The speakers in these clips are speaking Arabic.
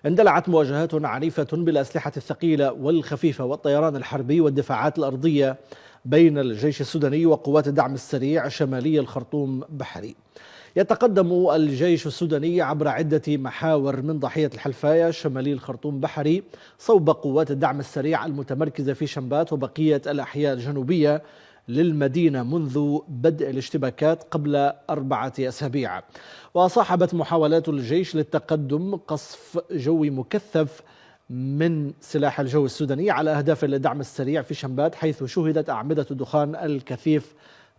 اندلعت مواجهات عنيفة بالأسلحة الثقيلة والخفيفة والطيران الحربي والدفاعات الأرضية بين الجيش السوداني وقوات الدعم السريع شمالي الخرطوم بحري. يتقدم الجيش السوداني عبر عدة محاور من ضاحية الحلفاية شمالي الخرطوم بحري صوب قوات الدعم السريع المتمركزة في شنبات وبقية الأحياء الجنوبية للمدينة منذ بدء الاشتباكات قبل 4 أسابيع. وصاحبت محاولات الجيش للتقدم قصف جوي مكثف من سلاح الجو السوداني على أهداف الدعم السريع في شنبات، حيث شهدت أعمدة الدخان الكثيف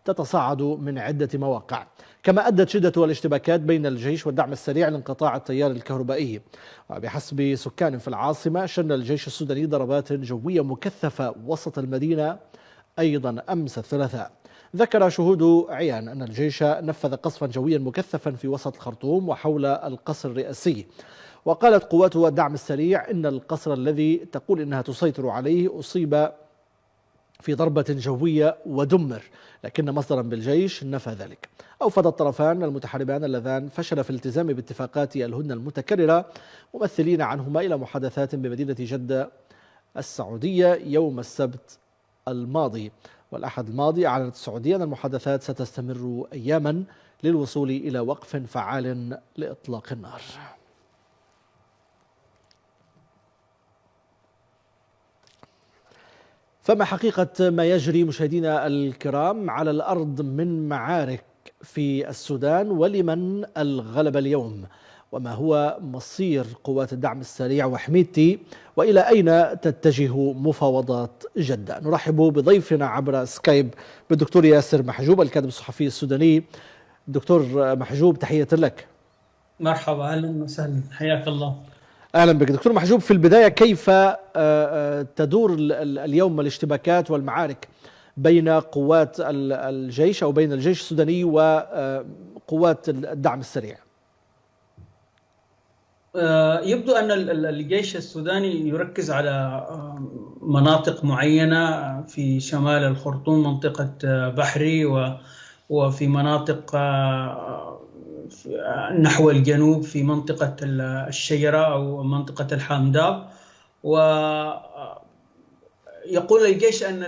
تتصاعد من عدة مواقع. كما أدت شدة الاشتباكات بين الجيش والدعم السريع لانقطاع التيار الكهربائي. وبحسب سكان في العاصمة، شن الجيش السوداني ضربات جوية مكثفة وسط المدينة أيضا أمس الثلاثاء. ذكر شهود عيان أن الجيش نفذ قصفا جويا مكثفا في وسط الخرطوم وحول القصر الرئاسي. وقالت قوات الدعم السريع إن القصر الذي تقول إنها تسيطر عليه أصيب في ضربة جوية ودمر، لكن مصدرا بالجيش نفى ذلك. أوفد الطرفان المتحاربان اللذان فشل في الالتزام باتفاقات الهدنة المتكررة ممثلين عنهما إلى محادثات بمدينة جدة السعودية يوم السبت الماضي. والأحد الماضي أعلنت السعودية أن المحادثات ستستمر أياما للوصول إلى وقف فعال لإطلاق النار. فما حقيقة ما يجري مشاهدينا الكرام على الأرض من معارك في السودان، ولمن الغلب اليوم؟ وما هو مصير قوات الدعم السريع وحميدتي؟ وإلى أين تتجه مفاوضات جدة؟ نرحب بضيفنا عبر سكايب بالدكتور ياسر محجوب الكاتب الصحفي السوداني. دكتور محجوب، تحية لك. مرحبا، أهلا وسهلا، حياك الله. أهلا بك دكتور محجوب. في البداية، كيف تدور اليوم الاشتباكات والمعارك بين قوات الجيش أو بين الجيش السوداني وقوات الدعم السريع؟ يبدو أن الجيش السوداني يركز على مناطق معينة في شمال الخرطوم، منطقة بحري، وفي مناطق نحو الجنوب في منطقة الشيرة أو منطقة الحامداب. ويقول الجيش أن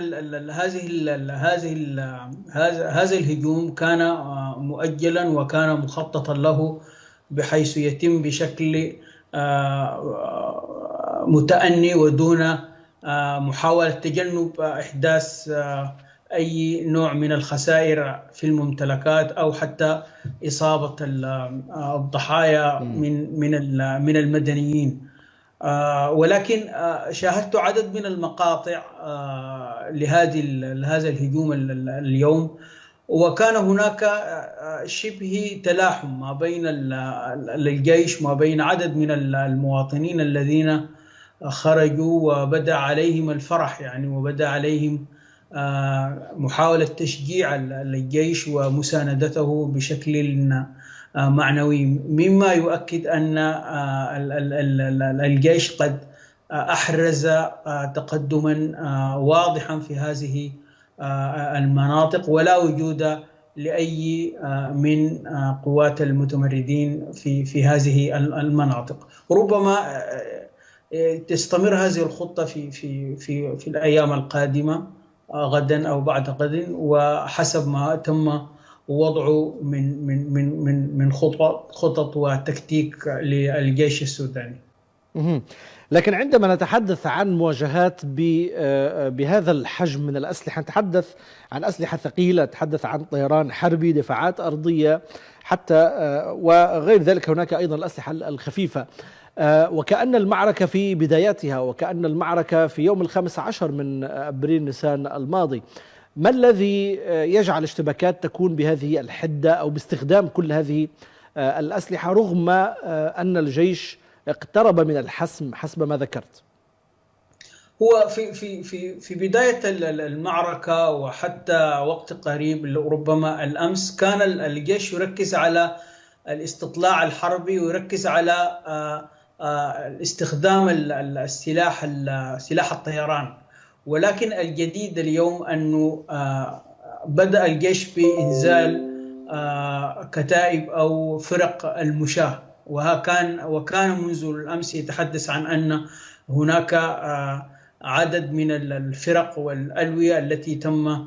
هذا الهجوم كان مؤجلا وكان مخططا له، بحيث يتم بشكل متأني ودون محاولة تجنب إحداث أي نوع من الخسائر في الممتلكات أو حتى إصابة الضحايا من المدنيين. ولكن شاهدت عدد من المقاطع لهذا الهجوم اليوم، وكان هناك شبه تلاحم ما بين الجيش وما بين عدد من المواطنين الذين خرجوا، وبدأ عليهم الفرح يعني، وبدأ عليهم محاولة تشجيع الجيش ومساندته بشكل معنوي، مما يؤكد أن الجيش قد أحرز تقدما واضحا في هذه المناطق، ولا وجود لأي من قوات المتمردين في هذه المناطق. ربما تستمر هذه الخطة في الأيام القادمة، غدا أو بعد غد، وحسب ما تم وضعه من خطط وتكتيك للجيش السوداني. لكن عندما نتحدث عن مواجهات بهذا الحجم من الأسلحة، نتحدث عن أسلحة ثقيلة، نتحدث عن طيران حربي، دفاعات أرضية حتى، وغير ذلك هناك أيضا الأسلحة الخفيفة. وكأن المعركة في بداياتها، وكأن المعركة في يوم 15 من أبريل نيسان الماضي. ما الذي يجعل الاشتباكات تكون بهذه الحدة أو باستخدام كل هذه الأسلحة، رغم أن الجيش اقترب من الحسم حسب ما ذكرت؟ هو في بداية المعركة وحتى وقت قريب، ربما الأمس، كان الجيش يركز على الاستطلاع الحربي ويركز على استخدام سلاح الطيران. ولكن الجديد اليوم أنه بدأ الجيش بإنزال كتائب أو فرق المشاة وكان منذ الأمس يتحدث عن أن هناك عدد من الفرق والألوية التي تم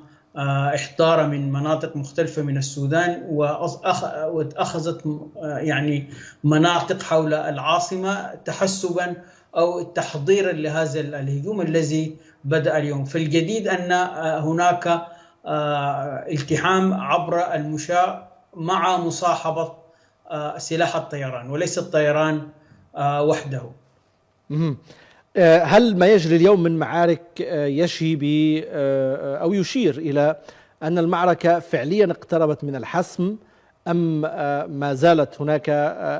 إحضارها من مناطق مختلفة من السودان، وأخذت يعني مناطق حول العاصمة تحسبا أو تحضيرا لهذا الهجوم الذي بدأ اليوم. فالجديد أن هناك التحام عبر المشاة مع مصاحبة سلاح الطيران وليس الطيران وحده. هل ما يجري اليوم من معارك يشي أو يشير إلى أن المعركة فعليا اقتربت من الحسم، أم ما زالت هناك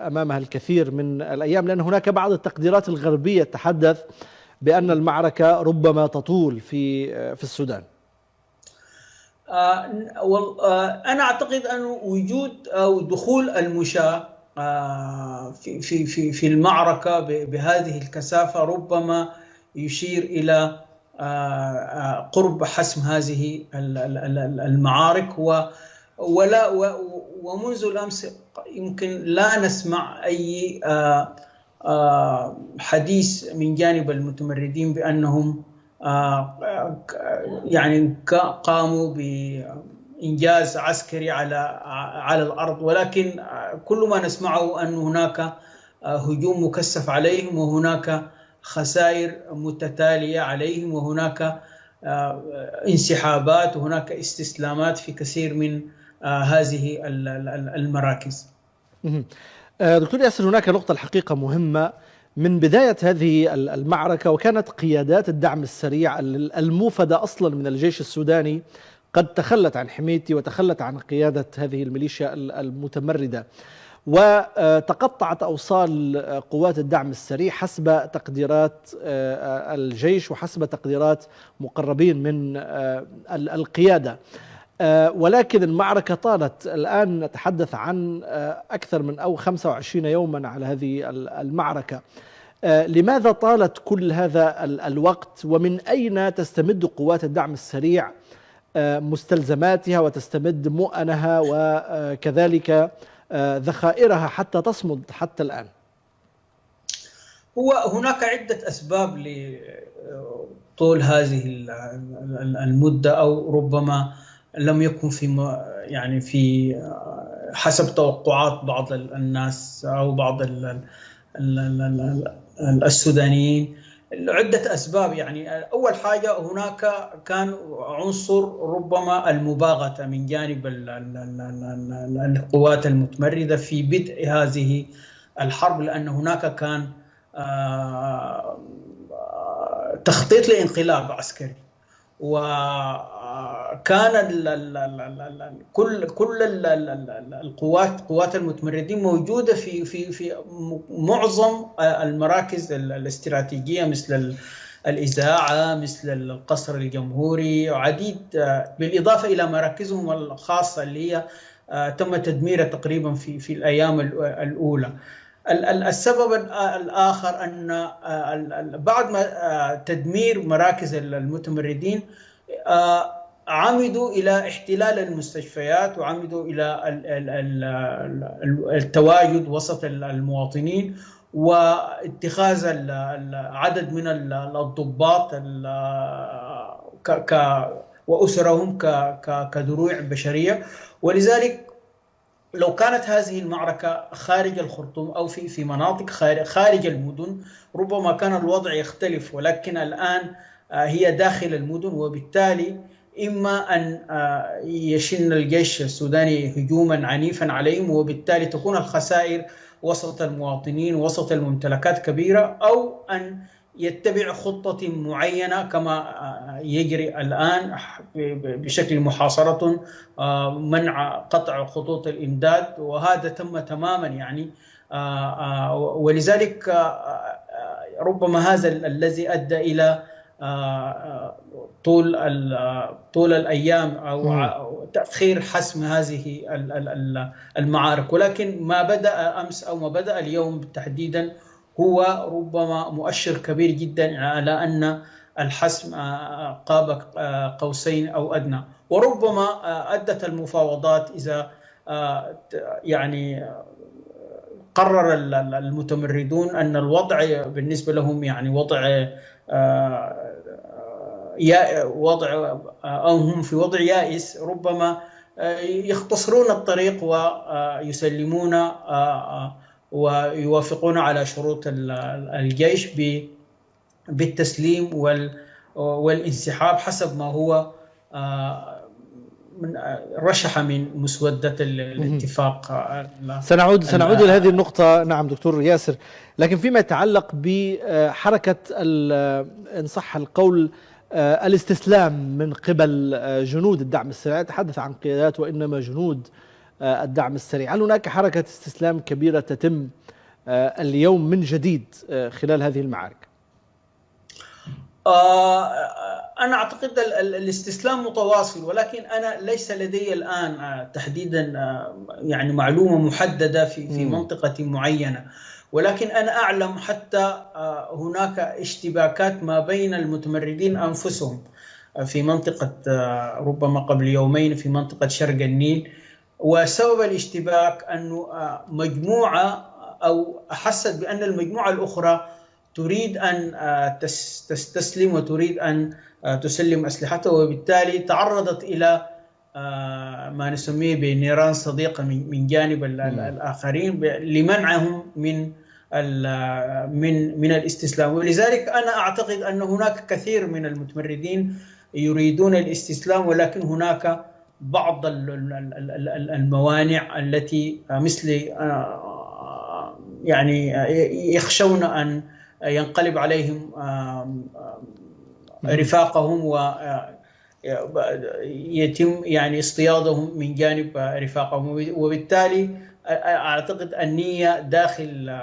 أمامها الكثير من الأيام؟ لأن هناك بعض التقديرات الغربية تتحدث بأن المعركة ربما تطول في السودان. أنا أعتقد أن وجود أو دخول المشاة في المعركة بهذه الكثافة ربما يشير إلى قرب حسم هذه المعارك، ومنذ الأمس يمكن لا نسمع أي حديث من جانب المتمردين بأنهم يعني قاموا بإنجاز عسكري على الأرض، ولكن كل ما نسمعه أن هناك هجوم مكثف عليهم، وهناك خسائر متتالية عليهم، وهناك انسحابات، وهناك استسلامات في كثير من هذه المراكز. دكتور ياسر، هناك نقطة الحقيقة مهمة من بداية هذه المعركة، وكانت قيادات الدعم السريع الموفدة أصلا من الجيش السوداني قد تخلت عن حميتي وتخلت عن قيادة هذه الميليشيا المتمردة، وتقطعت أوصال قوات الدعم السريع حسب تقديرات الجيش وحسب تقديرات مقربين من القيادة. ولكن المعركة طالت، الآن نتحدث عن أكثر من 25 يوما على هذه المعركة. لماذا طالت كل هذا الوقت، ومن أين تستمد قوات الدعم السريع مستلزماتها وتستمد مؤنها وكذلك ذخائرها حتى تصمد حتى الآن؟ هناك عدة أسباب لطول هذه المدة، أو ربما لم يكن في حسب توقعات بعض الناس أو بعض السودانيين عدة أسباب. يعني أول حاجة هناك كان عنصر ربما المباغتة من جانب القوات المتمردة في بدء هذه الحرب، لأن هناك كان تخطيط لانقلاب عسكري، وكان كل قوات المتمردين موجودة في معظم المراكز الاستراتيجية، مثل الإذاعة، مثل القصر الجمهوري، وعديد، بالإضافة إلى مراكزهم الخاصة اللي هي تم تدميرها تقريبا في الأيام الأولى. السبب الآخر أن بعد ما تدمير مراكز المتمردين عمدوا إلى احتلال المستشفيات، وعمدوا إلى التواجد وسط المواطنين، واتخاذ عدد من الضباط وأسرهم كدروع بشرية. ولذلك لو كانت هذه المعركة خارج الخرطوم أو في مناطق خارج المدن ربما كان الوضع يختلف، ولكن الآن هي داخل المدن، وبالتالي إما أن يشن الجيش السوداني هجوما عنيفا عليهم، وبالتالي تكون الخسائر وسط المواطنين وسط الممتلكات كبيرة، أو أن يتبع خطة معينة كما يجري الآن بشكل محاصرة، منع قطع خطوط الإمداد، وهذا تم تماما يعني. ولذلك ربما هذا الذي أدى إلى طول الأيام أو تأخير حسم هذه المعارك. ولكن ما بدأ أمس أو ما بدأ اليوم تحديدا هو ربما مؤشر كبير جدا على أن الحسم قاب قوسين أو أدنى، وربما أدت المفاوضات إذا يعني قرر المتمردون أن الوضع بالنسبة لهم يعني وضع أو هم في وضع يائس، ربما يختصرون الطريق ويسلمون ويوافقون على شروط الجيش بالتسليم والانسحاب حسب ما هو رشح من مسودة الاتفاق. سنعود إلى هذه النقطة. نعم دكتور ياسر، لكن فيما يتعلق بحركة إن صح القول الاستسلام من قبل جنود الدعم السريع، تحدث عن قيادات وإنما جنود الدعم السريع، هل هناك حركة استسلام كبيرة تتم اليوم من جديد خلال هذه المعارك؟ أنا أعتقد الاستسلام متواصل، ولكن أنا ليس لدي الآن تحديدا يعني معلومة محددة في منطقة معينة، ولكن أنا أعلم حتى هناك اشتباكات ما بين المتمردين أنفسهم في منطقة ربما قبل يومين في منطقة شرق النيل، وسبب الاشتباك أنه مجموعة أو أحست بأن المجموعة الأخرى تريد أن تستسلم وتريد أن تسلم أسلحتها، وبالتالي تعرضت إلى ما نسميه بنيران صديقة من جانب الآخرين لمنعهم من الاستسلام. ولذلك أنا أعتقد أن هناك كثير من المتمردين يريدون الاستسلام، ولكن هناك بعض الموانع التي مثل يعني يخشون أن ينقلب عليهم رفاقهم ويتم يعني اصطيادهم من جانب رفاقهم، وبالتالي أعتقد النية داخل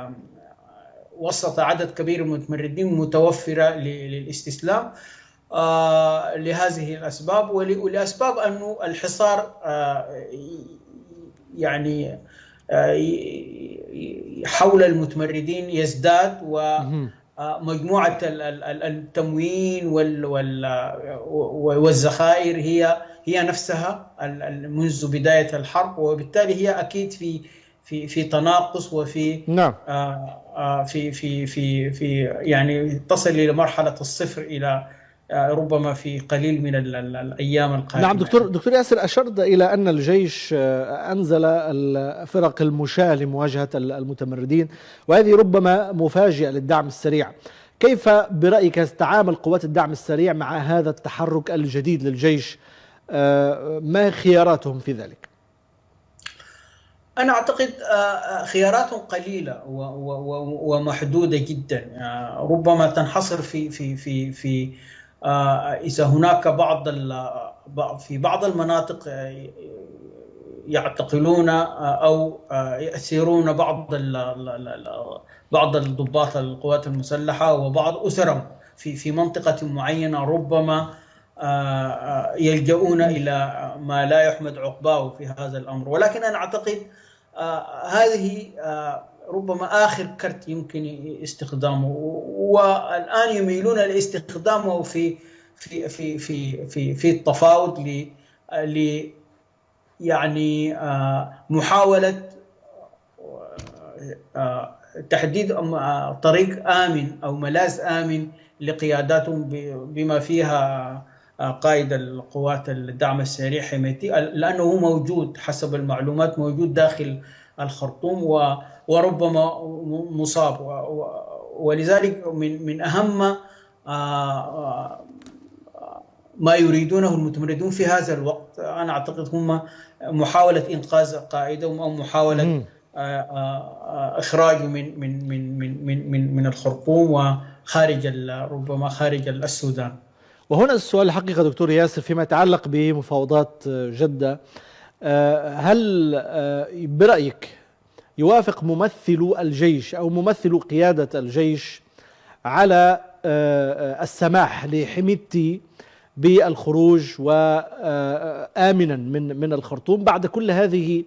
وسط عدد كبير من المتمردين متوفرة للاستسلام لهذه الأسباب، ولأسباب أنه الحصار يعني حول المتمردين يزداد، ومجموعة التموين والذخائر هي نفسها منذ بداية الحرب، وبالتالي هي أكيد في تناقص وفي نعم في يعني تصل إلى مرحلة الصفر إلى ربما في قليل من الأيام القادمة. نعم دكتور ياسر، أشرت إلى أن الجيش أنزل الفرق المشاة لمواجهة المتمردين، وهذه ربما مفاجئة للدعم السريع. كيف برأيك تتعامل قوات الدعم السريع مع هذا التحرك الجديد للجيش؟ ما خياراتهم في ذلك؟ أنا أعتقد خياراتهم قليلة ومحدودة جدا، ربما تنحصر في إذا هناك في بعض المناطق يعتقلون أو يأسرون بعض الضباط القوات المسلحة وبعض أسرهم في منطقة معينة، ربما يلجؤون إلى ما لا يحمد عقباه في هذا الأمر. ولكن أنا أعتقد هذه ربما آخر كرت يمكن استخدامه، والآن يميلون لاستخدامه في التفاوض ل يعني محاولة تحديد طريق آمن أو ملاذ آمن لقياداتهم بما فيها قائد القوات الدعم السريع حميتي، لأنه موجود حسب المعلومات موجود داخل الخرطوم وربما مصاب، ولذلك من أهم ما يريدونه المتمردون في هذا الوقت أنا أعتقد هم محاولة إنقاذ قائدهم أو محاولة إخراجه من الخرطوم وخارج ربما خارج السودان. وهنا السؤال الحقيقة دكتور ياسر فيما يتعلق بمفاوضات جدة، هل برأيك يوافق ممثل الجيش أو ممثل قيادة الجيش على السماح لحميتي بالخروج وآمنا من الخرطوم بعد كل هذه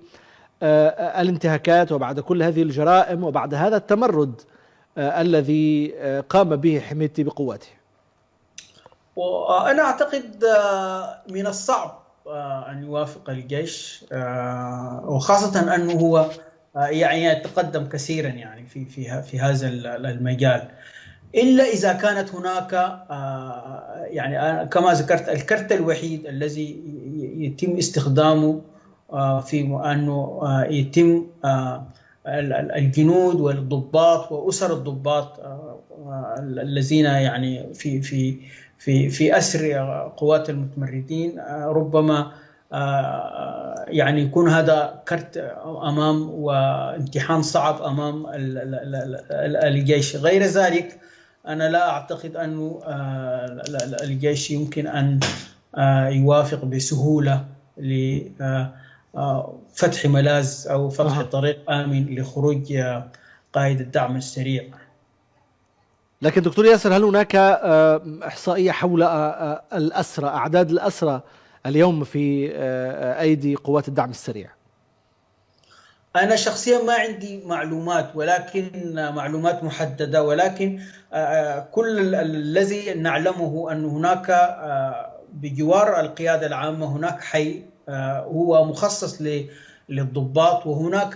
الانتهاكات وبعد كل هذه الجرائم وبعد هذا التمرد الذي قام به حميتي بقوته؟ وأنا أعتقد من الصعب أن يوافق الجيش، وخاصة أنه هو يعني يتقدم كثيرا يعني في هذا المجال، إلا إذا كانت هناك يعني كما ذكرت الكرت الوحيد الذي يتم استخدامه في أنه يتم الجنود والضباط وأسر الضباط الذين يعني في أسر قوات المتمردين، ربما يعني يكون هذا كرت أمام وامتحان صعب أمام الجيش. غير ذلك أنا لا أعتقد أنه الجيش يمكن أن يوافق بسهولة لفتح ملاذ أو فتح طريق آمن لخروج قائد الدعم السريع. لكن دكتور ياسر، هل هناك إحصائية حول الأسرى، أعداد الأسرى اليوم في أيدي قوات الدعم السريع؟ أنا شخصيا ما عندي معلومات، ولكن معلومات محددة، ولكن كل الذي نعلمه أن هناك بجوار القيادة العامة هناك حي هو مخصص للضباط، وهناك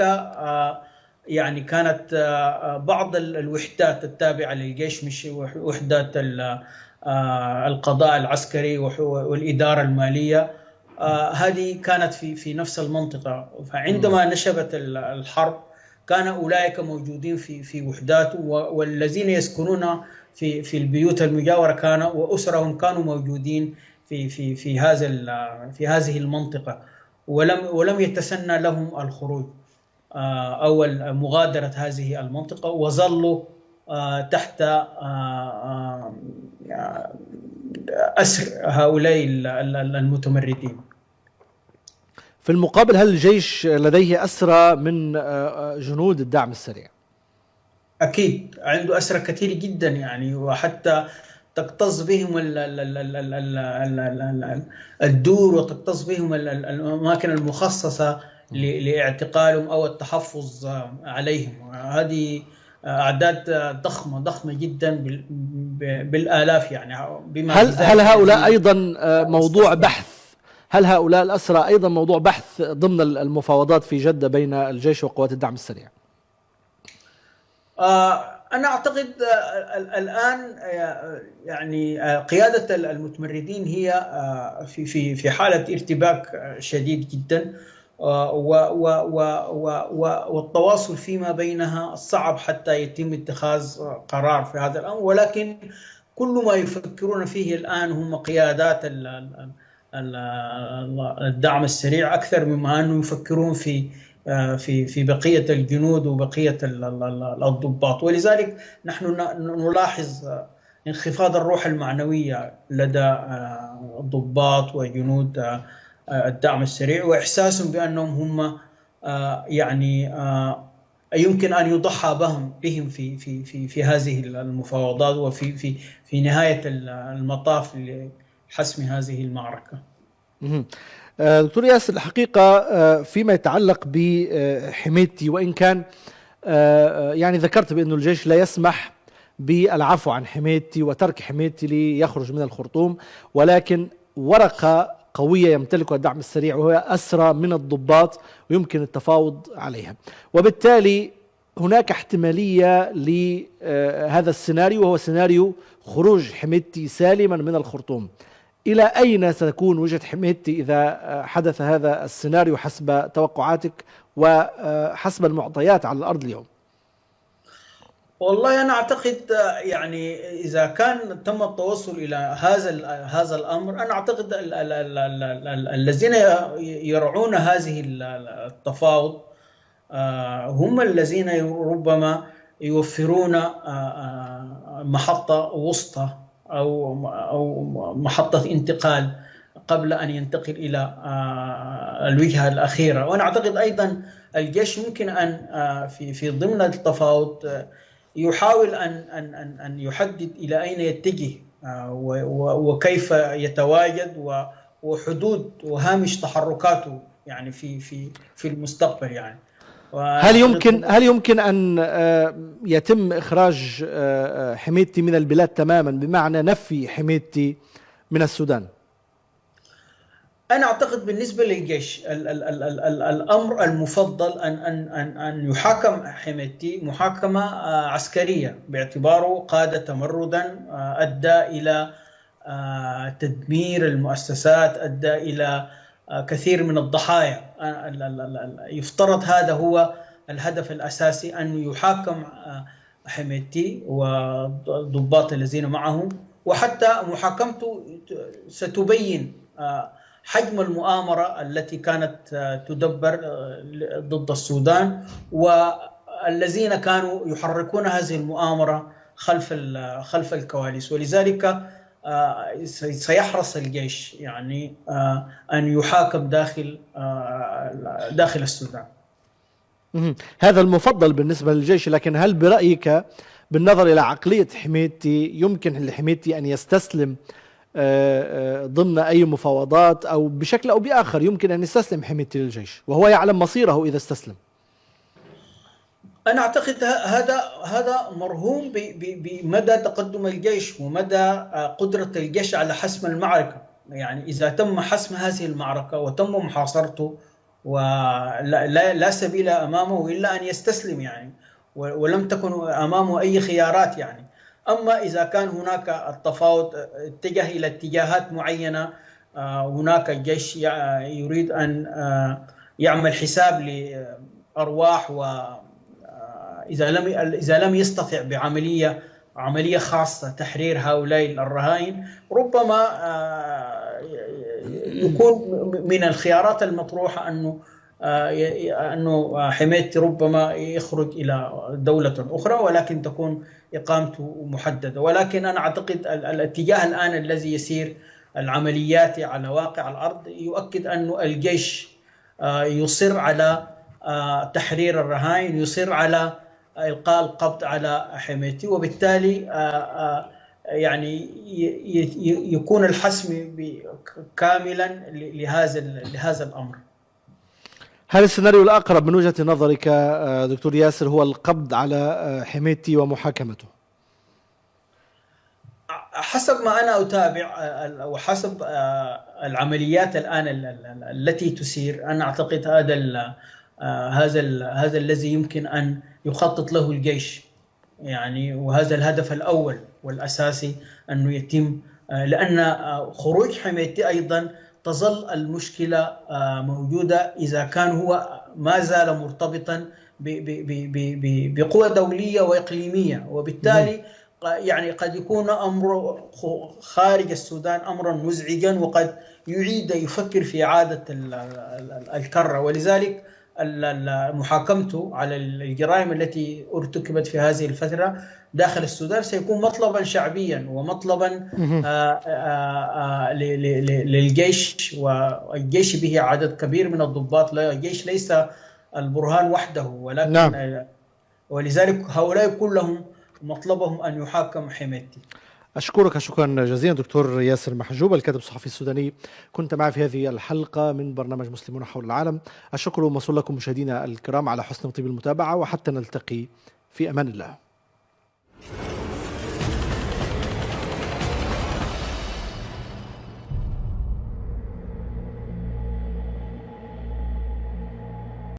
يعني كانت بعض الوحدات التابعة للجيش، مش وحدات القضاء العسكري والإدارة المالية، هذه كانت في نفس المنطقة. فعندما نشبت الحرب كان أولئك موجودين في وحدات، والذين يسكنون في البيوت المجاورة وأسرهم كانوا موجودين في هذه المنطقة، ولم يتسنى لهم الخروج أو مغادرة هذه المنطقة، وظلوا تحت أسر هؤلاء المتمردين. في المقابل، هل الجيش لديه أسرى من جنود الدعم السريع؟ أكيد عنده أسرى كثير جدا يعني، وحتى تكتظ بهم الدور، وتكتظ بهم الأماكن المخصصة لاعتقالهم أو التحفظ عليهم. هذه أعداد ضخمة جدا بالآلاف يعني. هل هؤلاء أيضا موضوع بحث؟ هل هؤلاء الأسرى أيضا موضوع بحث ضمن المفاوضات في جدة بين الجيش وقوات الدعم السريع؟ أنا أعتقد الآن يعني قيادة المتمردين هي في حالة ارتباك شديد جدا، والتواصل فيما بينها صعب حتى يتم اتخاذ قرار في هذا الأمر، ولكن كل ما يفكرون فيه الآن هم قيادات الدعم السريع أكثر مما أنهم يفكرون في بقية الجنود وبقية الضباط. ولذلك نحن نلاحظ انخفاض الروح المعنوية لدى الضباط وجنود الدعم السريع، وإحساسهم بأنهم هم يعني يمكن أن يضحى بهم في هذه المفاوضات وفي نهاية المطاف لحسم هذه المعركة. دكتور ياسر، الحقيقة فيما يتعلق بحميتي، وإن كان يعني ذكرت بأن الجيش لا يسمح بالعفو عن حميتي وترك حميتي ليخرج من الخرطوم، ولكن ورقة قوية يمتلكها الدعم السريع وهي أسرى من الضباط ويمكن التفاوض عليها، وبالتالي هناك احتمالية لهذا السيناريو، وهو سيناريو خروج حميتي سالما من الخرطوم. إلى أين ستكون وجهة حميتي إذا حدث هذا السيناريو حسب توقعاتك وحسب المعطيات على الأرض اليوم؟ والله أنا أعتقد يعني إذا كان تم التوصل إلى هذا الأمر، أنا أعتقد الذين يرعون هذه التفاوض هم الذين ربما يوفرون محطة وسطى أو محطة انتقال قبل أن ينتقل إلى الوجهة الأخيرة. وأنا أعتقد أيضا الجيش يمكن أن في ضمن التفاوض يحاول أن يحدد إلى أين يتجه وكيف يتواجد وحدود وهامش تحركاته يعني في المستقبل يعني. هل يمكن أن يتم إخراج حميتي من البلاد تماما، بمعنى نفي حميتي من السودان؟ أنا أعتقد بالنسبة للجيش الأمر المفضل أن يحاكم حميدتي محاكمة عسكرية، باعتباره قاد تمردا أدى إلى تدمير المؤسسات، أدى إلى كثير من الضحايا. يفترض هذا هو الهدف الأساسي، أن يحاكم حميدتي والضباط الذين معه، وحتى محاكمته ستبين حجم المؤامرة التي كانت تدبر ضد السودان، والذين كانوا يحركون هذه المؤامرة خلف الكواليس. ولذلك سيحرص الجيش يعني أن يحاكم داخل السودان. هذا المفضل بالنسبة للجيش، لكن هل برأيك بالنظر إلى عقلية حميدتي يمكن لحميدتي أن يستسلم ضمن أي مفاوضات، أو بشكل أو بآخر يمكن أن يستسلم حميدتي للجيش وهو يعلم مصيره إذا استسلم؟ أنا أعتقد هذا مرهون بمدى تقدم الجيش ومدى قدرة الجيش على حسم المعركة. يعني إذا تم حسم هذه المعركة وتم محاصرته ولا سبيل أمامه إلا أن يستسلم يعني، ولم تكن أمامه أي خيارات يعني. أما إذا كان هناك التفاوض اتجه إلى اتجاهات معينة، هناك الجيش يريد أن يعمل حساب لأرواح، إذا لم يستطع بعملية خاصة تحرير هؤلاء الرهائن، ربما يكون من الخيارات المطروحة أنه حميدتي ربما يخرج إلى دولة أخرى، ولكن تكون إقامته محددة. ولكن أنا أعتقد الاتجاه الآن الذي يسير العمليات على واقع الأرض يؤكد أن الجيش يصر على تحرير الرهائن، يصر على إلقاء القبض على حميدتي، وبالتالي يعني يكون الحسم كاملا لهذا الأمر. هل السيناريو الأقرب من وجهة نظرك دكتور ياسر هو القبض على حميدتي ومحاكمته؟ حسب ما أنا أتابع وحسب العمليات الآن التي تسير، أنا أعتقد هذا الذي يمكن أن يخطط له الجيش يعني، وهذا الهدف الأول والأساسي أنه يتم، لأن خروج حميدتي أيضا تظل المشكلة موجودة إذا كان هو ما زال مرتبطا بقوى دولية وإقليمية، وبالتالي يعني قد يكون أمر خارج السودان أمرا مزعجا، وقد يفكر في إعادة الكرة. ولذلك محاكمته على الجرائم التي ارتكبت في هذه الفترة داخل السودان سيكون مطلبا شعبيا ومطلبا للجيش، والجيش به عدد كبير من الضباط. الجيش ليس البرهان وحده، ولكن نعم. ولذلك هؤلاء كلهم مطلبهم أن يحاكم حميدتي. أشكرك شكرا جزيلا دكتور ياسر محجوب، الكاتب الصحفي السوداني، كنت معي في هذه الحلقة من برنامج مسلمون حول العالم. الشكر موصول لكم مشاهدينا الكرام على حسن طيب المتابعة، وحتى نلتقي في أمان الله.